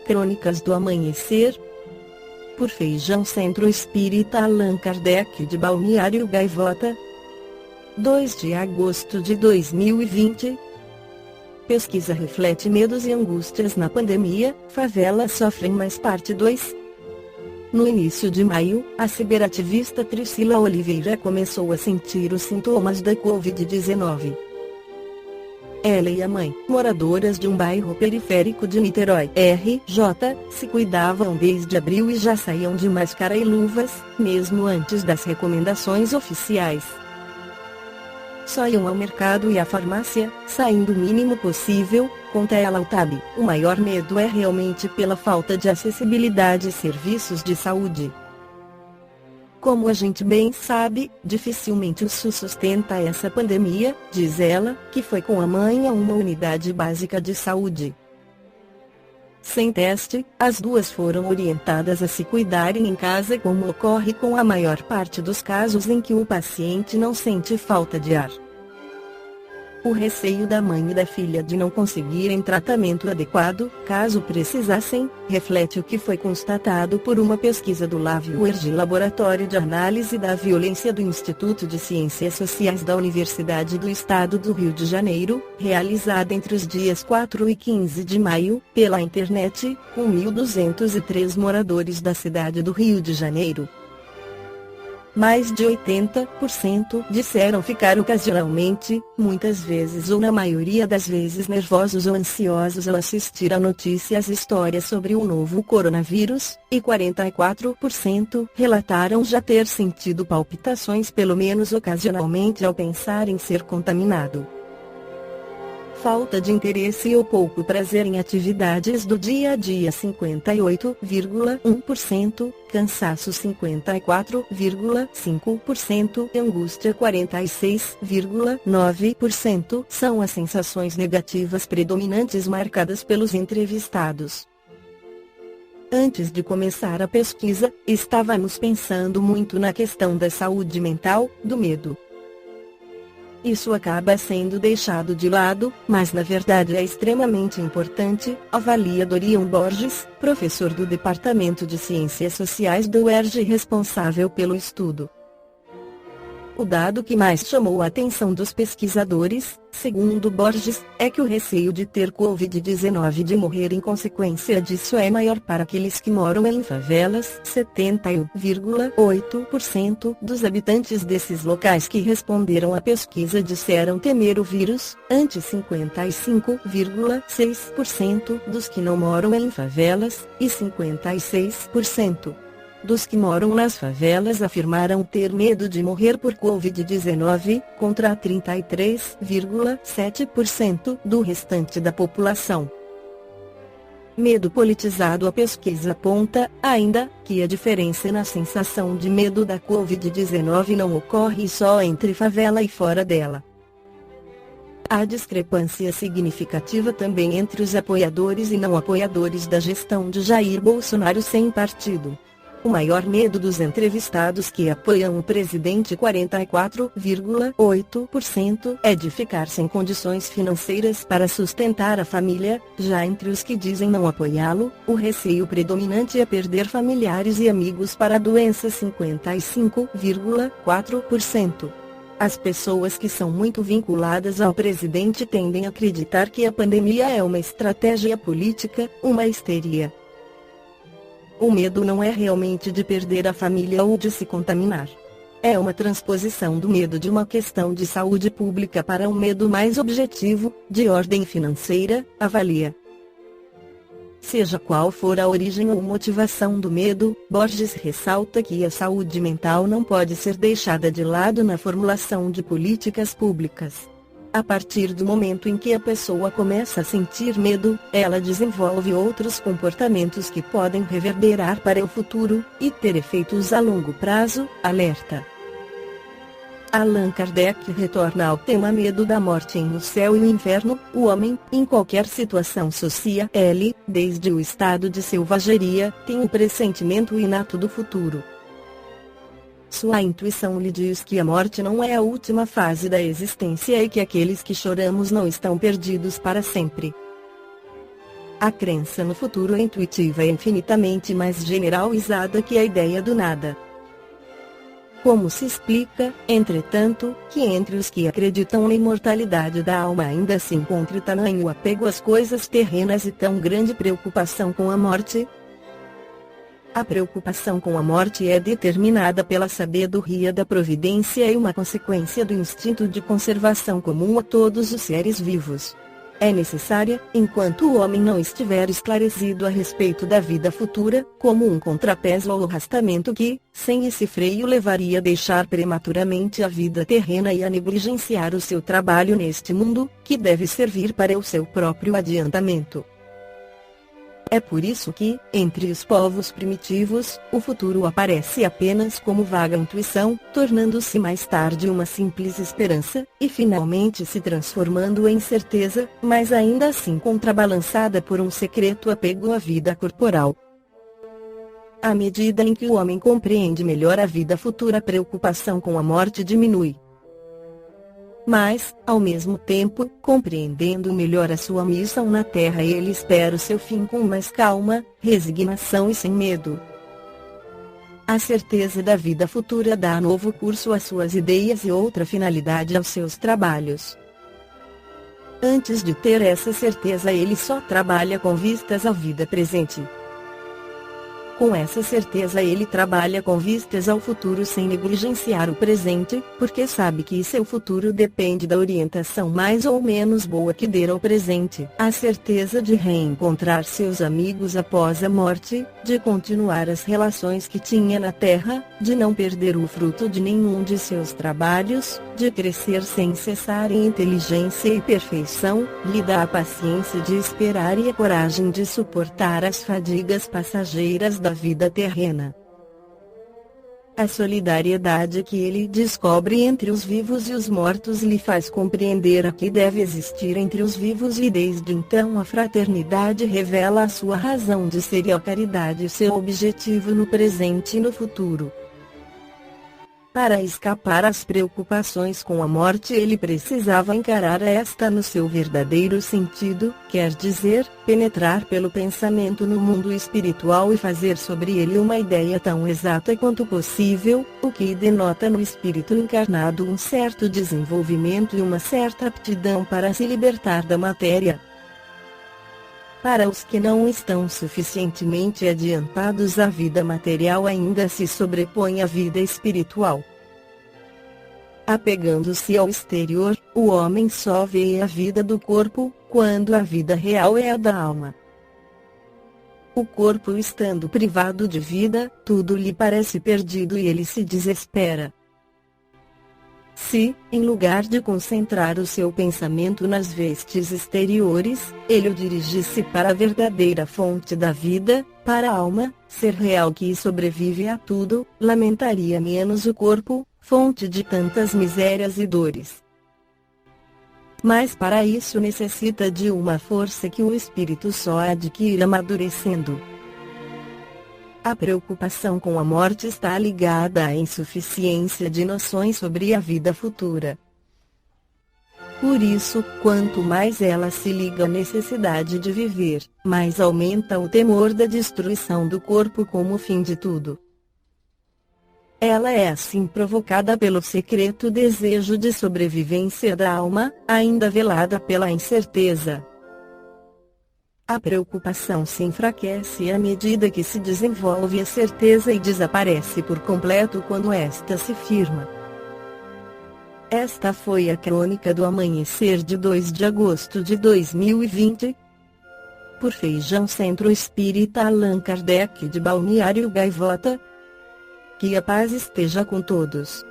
Crônicas do Amanhecer, por Feijão Centro Espírita Allan Kardec de Balneário Gaivota, 2 de agosto de 2020. Pesquisa reflete medos e angústias na pandemia, favelas sofrem mais parte 2. No início de maio, a ciberativista Priscila Oliveira começou a sentir os sintomas da Covid-19. Ela e a mãe, moradoras de um bairro periférico de Niterói, RJ, se cuidavam desde abril e já saíam de máscara e luvas, mesmo antes das recomendações oficiais. Só iam ao mercado e à farmácia, saindo o mínimo possível, conta ela ao TAB. O maior medo é realmente pela falta de acessibilidade e serviços de saúde. Como a gente bem sabe, dificilmente o SUS sustenta essa pandemia, diz ela, que foi com a mãe a uma unidade básica de saúde. Sem teste, as duas foram orientadas a se cuidarem em casa, como ocorre com a maior parte dos casos em que o paciente não sente falta de ar. O receio da mãe e da filha de não conseguirem tratamento adequado, caso precisassem, reflete o que foi constatado por uma pesquisa do LabWorld, Laboratório de Análise da Violência do Instituto de Ciências Sociais da Universidade do Estado do Rio de Janeiro, realizada entre os dias 4 e 15 de maio, pela internet, com 1.203 moradores da cidade do Rio de Janeiro. Mais de 80% disseram ficar ocasionalmente, muitas vezes ou na maioria das vezes nervosos ou ansiosos ao assistir a notícias e histórias sobre o novo coronavírus, e 44% relataram já ter sentido palpitações pelo menos ocasionalmente ao pensar em ser contaminado. Falta de interesse ou pouco prazer em atividades do dia a dia 58,1%, cansaço 54,5% e angústia 46,9% são as sensações negativas predominantes marcadas pelos entrevistados. Antes de começar a pesquisa, estávamos pensando muito na questão da saúde mental, do medo. Isso acaba sendo deixado de lado, mas na verdade é extremamente importante, avalia Dorian Borges, professor do Departamento de Ciências Sociais da UERJ e responsável pelo estudo. O dado que mais chamou a atenção dos pesquisadores, segundo Borges, é que o receio de ter Covid-19 e de morrer em consequência disso é maior para aqueles que moram em favelas. 71,8% dos habitantes desses locais que responderam à pesquisa disseram temer o vírus, ante 55,6% dos que não moram em favelas, e 56% dos que moram nas favelas afirmaram ter medo de morrer por Covid-19, contra 33,7% do restante da população. Medo politizado. A pesquisa aponta, ainda, que a diferença na sensação de medo da Covid-19 não ocorre só entre favela e fora dela. Há discrepância significativa também entre os apoiadores e não apoiadores da gestão de Jair Bolsonaro sem partido. O maior medo dos entrevistados que apoiam o presidente, 44,8%, é de ficar sem condições financeiras para sustentar a família. Já entre os que dizem não apoiá-lo, o receio predominante é perder familiares e amigos para a doença, 55,4%. As pessoas que são muito vinculadas ao presidente tendem a acreditar que a pandemia é uma estratégia política, uma histeria. O medo não é realmente de perder a família ou de se contaminar. É uma transposição do medo de uma questão de saúde pública para um medo mais objetivo, de ordem financeira, avalia. Seja qual for a origem ou motivação do medo, Borges ressalta que a saúde mental não pode ser deixada de lado na formulação de políticas públicas. A partir do momento em que a pessoa começa a sentir medo, ela desenvolve outros comportamentos que podem reverberar para o futuro, e ter efeitos a longo prazo, alerta. Allan Kardec retorna ao tema medo da morte em O Céu e o Inferno. O homem, em qualquer situação social, desde o estado de selvageria, tem um pressentimento inato do futuro. Sua intuição lhe diz que a morte não é a última fase da existência e que aqueles que choramos não estão perdidos para sempre. A crença no futuro intuitiva é infinitamente mais generalizada que a ideia do nada. Como se explica, entretanto, que entre os que acreditam na imortalidade da alma ainda se encontre tamanho apego às coisas terrenas e tão grande preocupação com a morte? A preocupação com a morte é determinada pela sabedoria da providência e uma consequência do instinto de conservação comum a todos os seres vivos. É necessária, enquanto o homem não estiver esclarecido a respeito da vida futura, como um contrapeso ao arrastamento que, sem esse freio levaria a deixar prematuramente a vida terrena e a negligenciar o seu trabalho neste mundo, que deve servir para o seu próprio adiantamento. É por isso que, entre os povos primitivos, o futuro aparece apenas como vaga intuição, tornando-se mais tarde uma simples esperança, e finalmente se transformando em certeza, mas ainda assim contrabalançada por um secreto apego à vida corporal. À medida em que o homem compreende melhor a vida futura, a preocupação com a morte diminui. Mas, ao mesmo tempo, compreendendo melhor a sua missão na Terra, ele espera o seu fim com mais calma, resignação e sem medo. A certeza da vida futura dá novo curso às suas ideias e outra finalidade aos seus trabalhos. Antes de ter essa certeza, ele só trabalha com vistas à vida presente. Com essa certeza ele trabalha com vistas ao futuro sem negligenciar o presente, porque sabe que seu futuro depende da orientação mais ou menos boa que der ao presente. A certeza de reencontrar seus amigos após a morte, de continuar as relações que tinha na Terra, de não perder o fruto de nenhum de seus trabalhos, de crescer sem cessar em inteligência e perfeição, lhe dá a paciência de esperar e a coragem de suportar as fadigas passageiras da vida terrena. A solidariedade que ele descobre entre os vivos e os mortos lhe faz compreender a que deve existir entre os vivos, e desde então a fraternidade revela a sua razão de ser e a caridade seu objetivo no presente e no futuro. Para escapar às preocupações com a morte, ele precisava encarar esta no seu verdadeiro sentido, quer dizer, penetrar pelo pensamento no mundo espiritual e fazer sobre ele uma ideia tão exata quanto possível, o que denota no espírito encarnado um certo desenvolvimento e uma certa aptidão para se libertar da matéria. Para os que não estão suficientemente adiantados, a vida material ainda se sobrepõe à vida espiritual. Apegando-se ao exterior, o homem só vê a vida do corpo, quando a vida real é a da alma. O corpo estando privado de vida, tudo lhe parece perdido e ele se desespera. Se, em lugar de concentrar o seu pensamento nas vestes exteriores, ele o dirigisse para a verdadeira fonte da vida, para a alma, ser real que sobrevive a tudo, lamentaria menos o corpo, fonte de tantas misérias e dores. Mas para isso necessita de uma força que o espírito só adquire amadurecendo. A preocupação com a morte está ligada à insuficiência de noções sobre a vida futura. Por isso, quanto mais ela se liga à necessidade de viver, mais aumenta o temor da destruição do corpo como fim de tudo. Ela é assim provocada pelo secreto desejo de sobrevivência da alma, ainda velada pela incerteza. A preocupação se enfraquece à medida que se desenvolve a certeza e desaparece por completo quando esta se firma. Esta foi a crônica do amanhecer de 2 de agosto de 2020. Por Feijão Centro Espírita Allan Kardec de Balneário Gaivota. Que a paz esteja com todos.